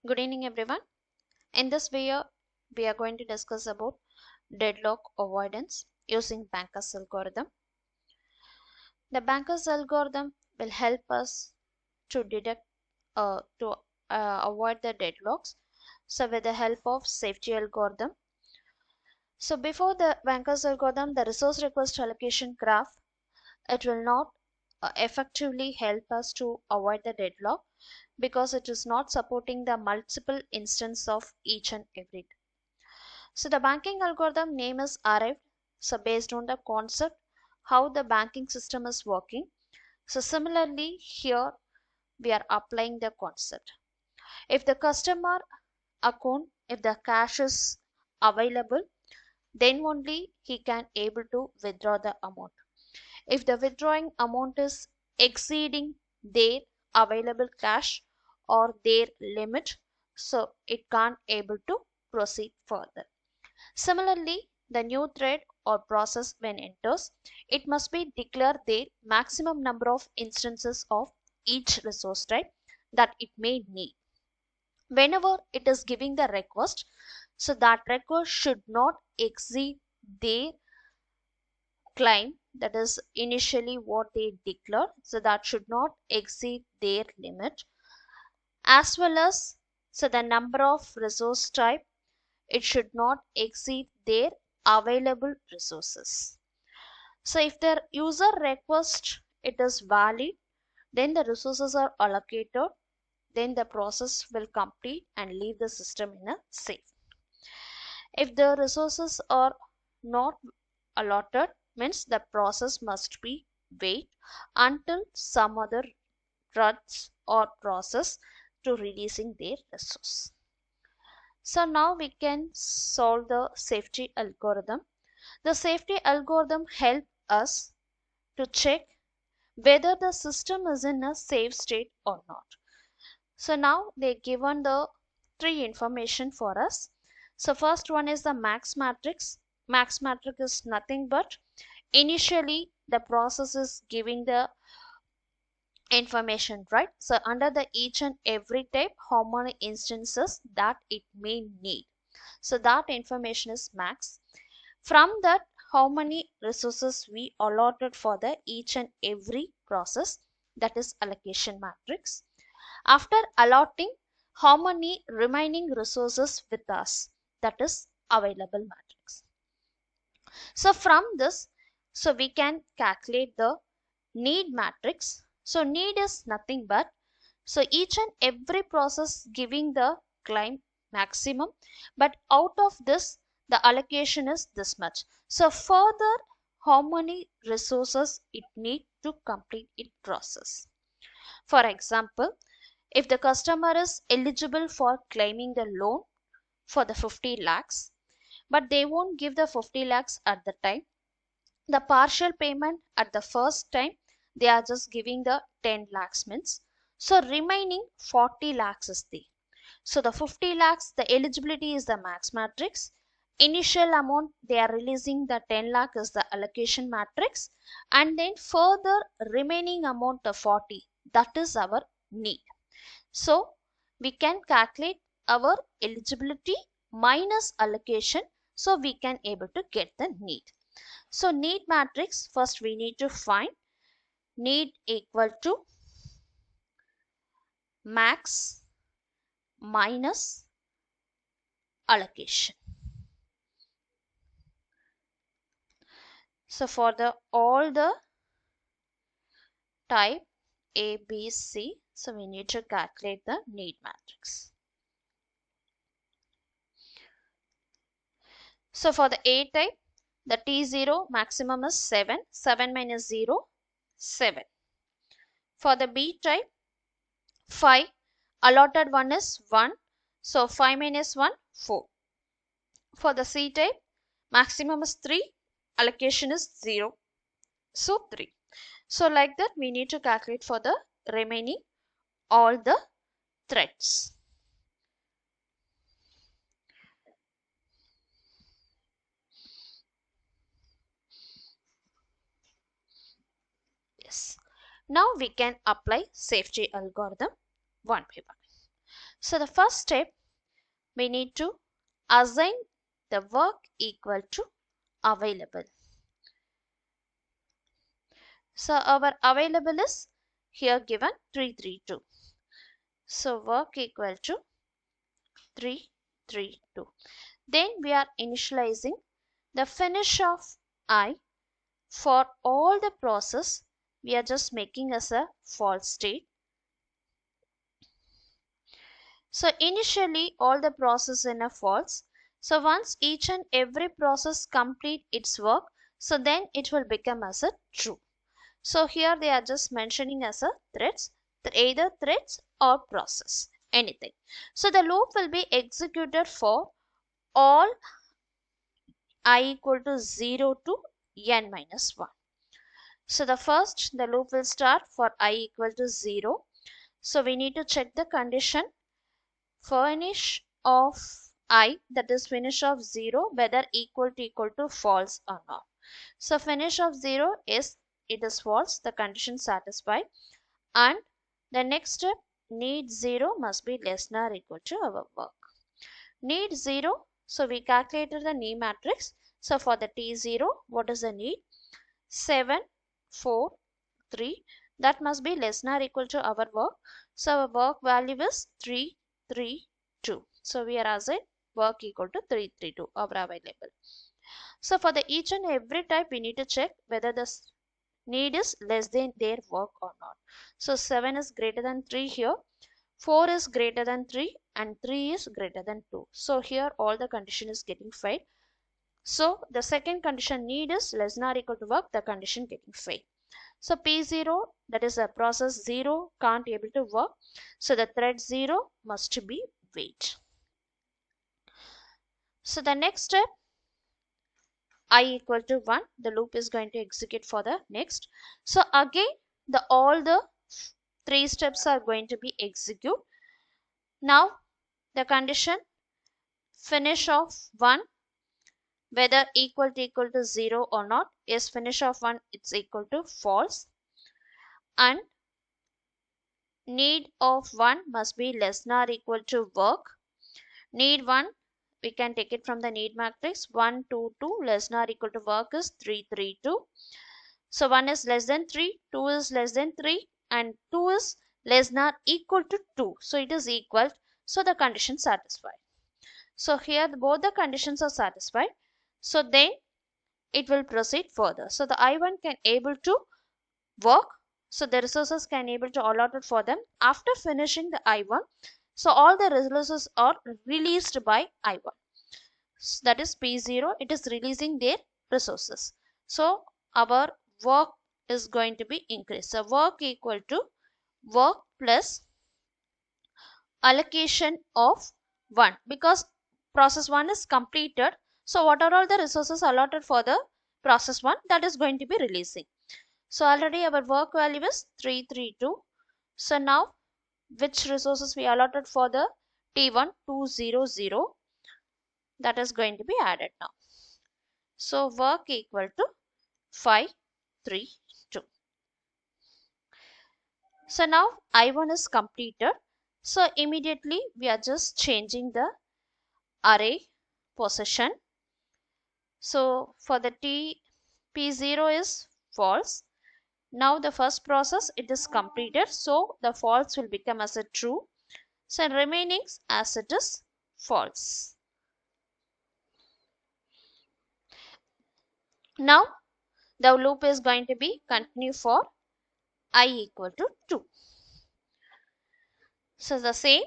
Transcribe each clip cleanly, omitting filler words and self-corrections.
Good evening, everyone. In this video, we are going to discuss about deadlock avoidance using Banker's algorithm. The Banker's algorithm will help us to detect to avoid the deadlocks. So, with the help of safety algorithm. So, before the Banker's algorithm, the resource request allocation graph, it will not effectively help us to avoid the deadlock because it is not supporting the multiple instance of each and every. So the banking algorithm name is arrived. So based on the concept how the banking system is working. So similarly here we are applying the concept. If the customer account, if the cash is available, then only he can able to withdraw the amount. If the withdrawing amount is exceeding their available cash or their limit, so it can't able to proceed further. Similarly, the new thread or process when enters, it must be declare the maximum number of instances of each resource type that it may need. Whenever it is giving the request, so that request should not exceed their claim, that is initially what they declare, so that should not exceed their limit, as well as so the number of resource type, it should not exceed their available resources. So if the user request it is valid, then the resources are allocated, then the process will complete and leave the system in a safe. If the resources are not allotted, means the process must be wait until some other runs or process to releasing their resource. So now we can solve the safety algorithm. The safety algorithm helps us to check whether the system is in a safe state or not. So now they given the three information for us. So first one is the max matrix. Max matrix is nothing but initially the process is giving the information, right? So under the each and every type how many instances that it may need. So that information is max. From that how many resources we allotted for the each and every process, that is allocation matrix. After allotting how many remaining resources with us, that is available matrix. So from this, so we can calculate the need matrix. So need is nothing but, so each and every process giving the claim maximum, but out of this the allocation is this much. So further how many resources it need to complete its process. For example, if the customer is eligible for claiming the loan for the 50 lakhs, but they won't give the 50 lakhs at the time, the partial payment at the first time they are just giving the 10 lakhs means, so remaining 40 lakhs is there. So the 50 lakhs the eligibility is the max matrix, initial amount they are releasing the 10 lakh is the allocation matrix, and then further remaining amount of 40, that is our need. So we can calculate our eligibility minus allocation, so we can able to get the need. So need matrix, first we need to find need equal to max minus allocation. So for the all the type A, B, C, so we need to calculate the need matrix. So for the A type, the T0 maximum is 7, 7 minus 0, 7. For the B type, 5, allotted one is 1, so 5 minus 1, 4. For the C type, maximum is 3, allocation is 0, so 3. So like that we need to calculate for the remaining all the threads. Yes. Now we can apply safety algorithm one by one. So the first step, we need to assign the work equal to available. So our available is here given 332. So work equal to 332. Then we are initializing the finish of I. For all the process, we are just making as a false state. So initially all the process in a false. So once each and every process complete its work, so then it will become as a true. So here they are just mentioning as a threads, either threads or process, anything. So the loop will be executed for all I equal to 0 to n minus 1. So the loop will start for I equal to 0. So we need to check the condition finish of I, that is finish of 0, whether equal to false or not. So finish of 0 is it is false, the condition satisfied, and the next step, need 0 must be less than or equal to our work. Need 0, so we calculated the need matrix. So for the T0, what is the need? 7, 4, 3, that must be less than or equal to our work. So our work value is 3, 3, 2. So we are assigned work equal to 3, 3, 2, our available. So for the each and every type, we need to check whether the need is less than their work or not. So 7 is greater than 3 here, 4 is greater than 3, and 3 is greater than 2. So here all the condition is getting failed. So the second condition, need is less than or equal to work, the condition getting failed. So P0, that is a process 0 can't able to work. So the thread 0 must be wait. So the next step, I equal to 1, the loop is going to execute for the next. So again, all the 3 steps are going to be execute. Now the condition finish of 1, whether equal to 0 or not, is finish of 1, it's equal to false, and need of 1 must be less than or equal to work. Need 1, we can take it from the need matrix, 1, 2, 2, less than or equal to work is 3, 3, 2. So 1 is less than 3, 2 is less than 3, and 2 is less than or equal to 2. So it is equal, so the condition satisfied. So here both the conditions are satisfied. So then it will proceed further. So the I1 can able to work. So the resources can able to allotted for them after finishing the I1. So all the resources are released by I1. So that is P0, it is releasing their resources. So our work is going to be increased. So work equal to work plus allocation of 1, because process 1 is completed. So what are all the resources allotted for the process 1, that is going to be releasing. So already our work value is 332. So now which resources we allotted for the T1, 200, that is going to be added now. So work equal to 532. So now I1 is completed. So immediately we are just changing the array position. So for the P0 is false. Now the first process, it is completed. So the false will become as a true. So remaining as it is false. Now the loop is going to be continue for I equal to 2. So the same.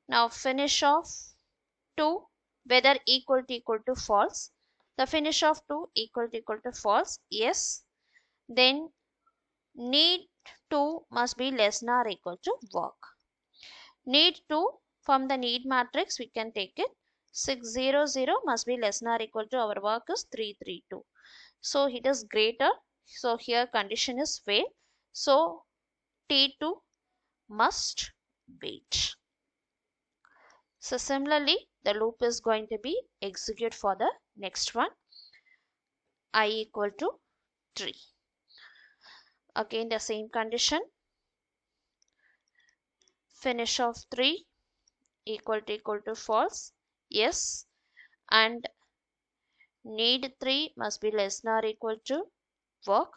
Now finish of 2, whether equal to false. The finish of 2 equal to false. Yes. Then need 2 must be less than or equal to work. Need 2, from the need matrix we can take it. 600 must be less than or equal to our work is 332. So it is greater. So here condition is fail. So T2 must wait. So similarly, the loop is going to be execute for the next one, I equal to 3. Again the same condition. finish of 3 equal to false, yes, and need 3 must be less than or equal to work.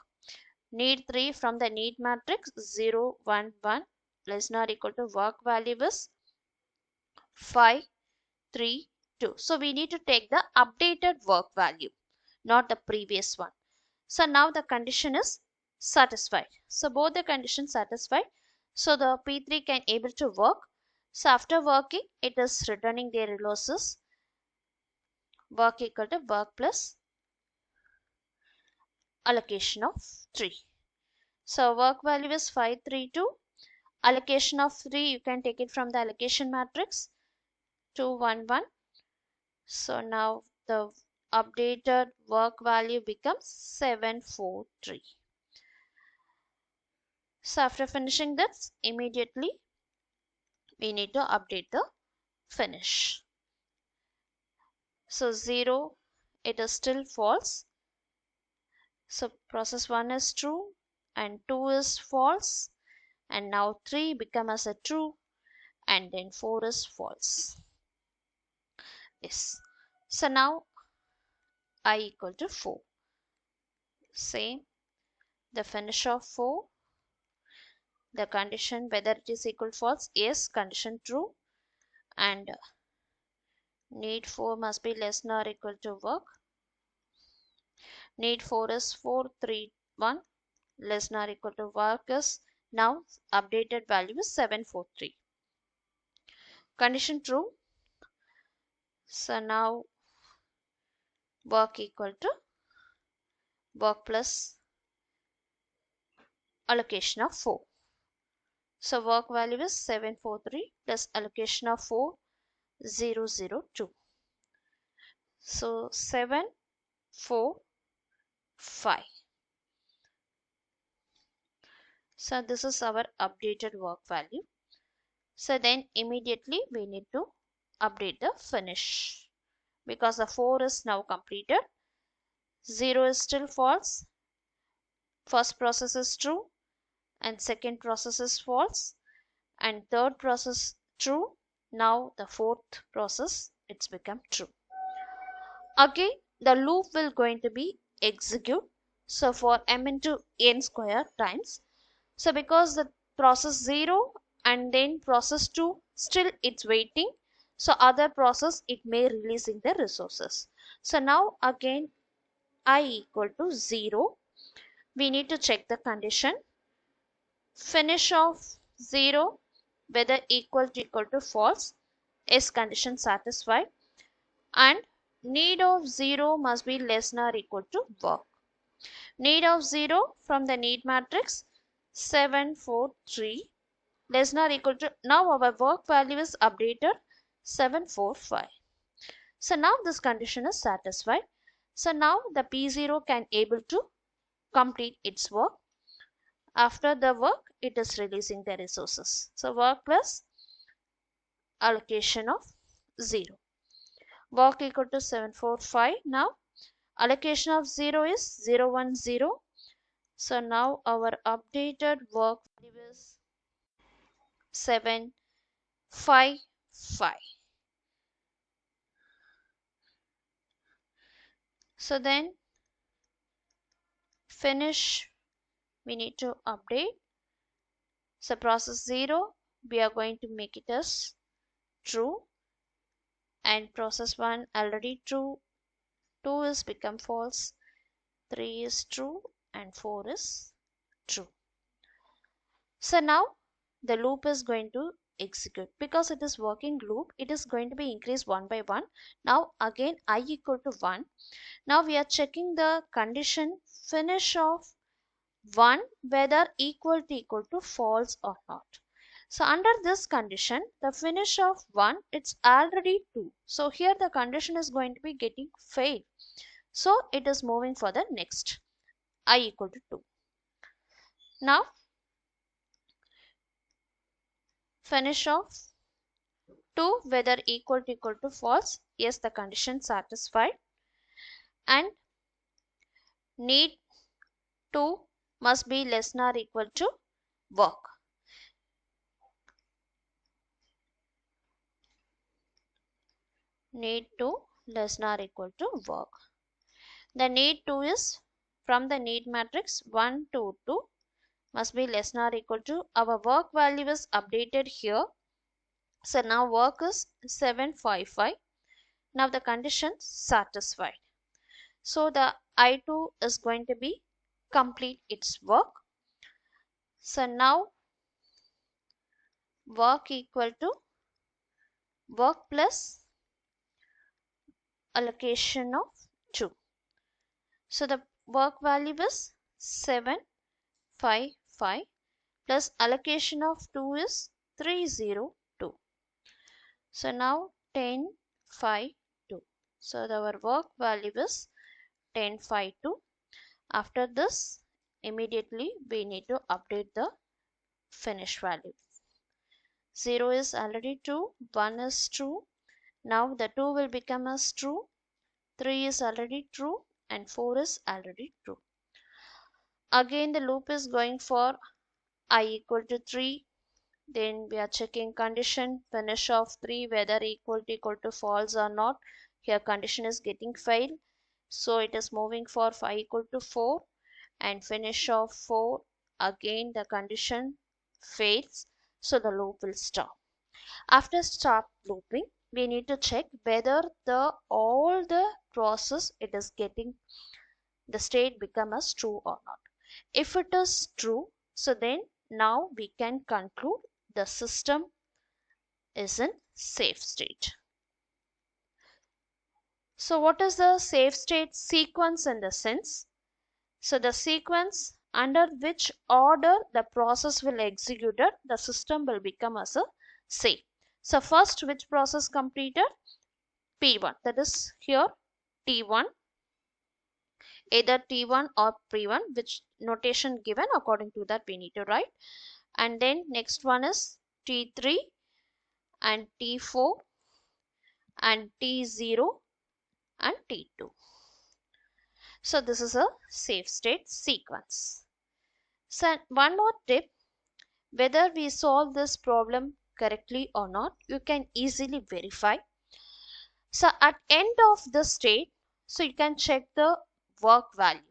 Need 3 from the need matrix 0 1 1 less than or equal to work value is 5 3 2. So we need to take the updated work value, not the previous one. So now the condition is satisfied. So both the conditions satisfied. So the P3 can able to work. So after working, it is returning their losses. Work equal to work plus allocation of 3. So work value is 532. Allocation of 3, you can take it from the allocation matrix 2 1 1. So now the updated work value becomes 743. So after finishing this, immediately we need to update the finish. So 0, it is still false. So process 1 is true and 2 is false, and now 3 become as a true and then 4 is false. Yes. So now I equal to 4. Same, the finish of 4, the condition whether it is equal false, yes, condition true, and need 4 must be less than or equal to work. Need 4 is 4 3 1 less than or equal to work is now updated value is 743. Condition true. So now work equal to work plus allocation of 4. So work value is 743 plus allocation of 4 002. So 7 4 5. So this is our updated work value. So then immediately we need to update the finish because the 4 is now completed. 0 is still false. First process is true and second process is false and third process true. Now the fourth process it's become true. Again the loop will going to be execute. So for m into n square times. So because the process 0 and then process 2 still it's waiting. So other process it may releasing the resources. So now again I equal to 0. We need to check the condition. Finish of 0 whether equal to false is condition satisfied, and need of 0 must be less than or equal to work. Need of 0 from the need matrix 743 less than or equal to, now our work value is updated 745. So now this condition is satisfied. So now the P0 can able to complete its work. After the work it is releasing the resources. So work plus allocation of 0. Work equal to 745. Now allocation of 0 is 010. So now our updated work value is 755. So then finish we need to update. So process 0 we are going to make it as true, and process 1 already true, 2 is become false, 3 is true and 4 is true. So now the loop is going to execute because it is working loop. It is going to be increased one by one. Now again I equal to 1. Now we are checking the condition finish of 1 whether equal to false or not. So under this condition the finish of 1 it's already 2. So here the condition is going to be getting failed. So it is moving for the next I equal to 2. Now finish of 2 whether equal to false, yes, the condition satisfied, and need 2 must be less than or equal to work. need 2 less than or equal to work. The need 2 is from the need matrix 1 to 2 must be less than or equal to, our work value is updated here. So now work is 755. Now the condition satisfied. So the I2 is going to be complete its work. So now work equal to work plus allocation of 2. So the work value is 755 plus allocation of 2 is 302. So now 1052. So our work value is 1052. After this, immediately we need to update the finish value. 0 is already true, 1 is true. Now the 2 will become as true, 3 is already true, and 4 is already true. Again the loop is going for I equal to 3. Then we are checking condition finish of 3 whether equal to false or not. Here condition is getting failed. So it is moving for 5 equal to 4 and finish of 4. Again the condition fails. So the loop will stop. After stop looping, we need to check whether all the process it is getting the state become as true or not. If it is true, so then now we can conclude the system is in safe state. So what is the safe state sequence in the sense? So the sequence under which order the process will execute it, the system will become as a safe. So first which process completed? P1, that is here T1, either T1 or P1, which notation given according to that we need to write. And then next one is T3 and T4 and T0 and T2. So this is a safe state sequence. So one more tip, whether we solve this problem correctly or not, you can easily verify. So at end of the state, so you can check the work value.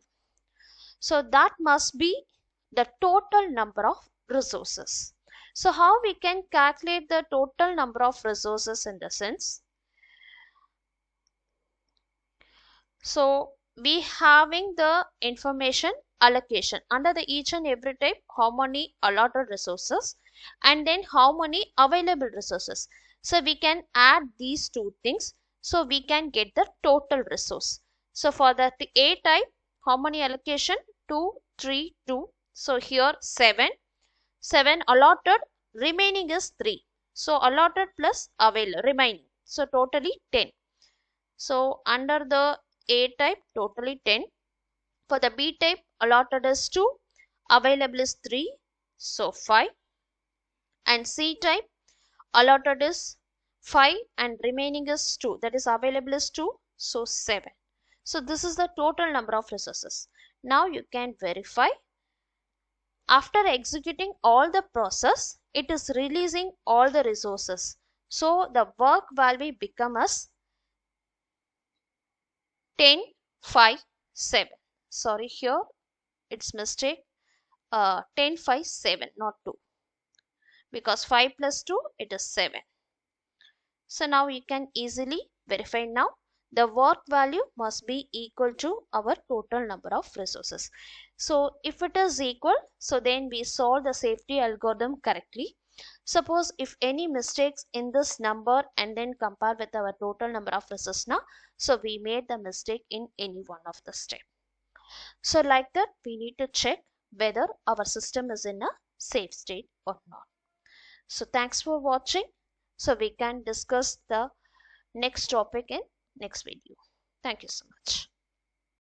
So that must be the total number of resources. So how we can calculate the total number of resources in the sense? So we having the information allocation under the each and every type, how many allotted resources and then how many available resources. So we can add these two things. So we can get the total resource. So for the A type, how many allocation? 2, 3, 2. So here 7. 7 allotted, remaining is 3. So allotted plus available remaining. So totally 10. So under the A type totally 10. For the B type allotted is 2, available is 3, so 5. And C type allotted is 5 and remaining is 2, that is available is 2, so 7. So this is the total number of resources. Now you can verify. After executing all the process, it is releasing all the resources. So the work value become as 10, 5, 7. Sorry, here it's mistake. 10, 5, 7, not 2. Because 5 plus 2, it is 7. So now you can easily verify now. The work value must be equal to our total number of resources. So if it is equal, so then we solve the safety algorithm correctly. Suppose if any mistakes in this number and then compare with our total number of resources now, so we made the mistake in any one of the step. So like that we need to check whether our system is in a safe state or not. So thanks for watching. So we can discuss the next topic in next video. Thank you so much.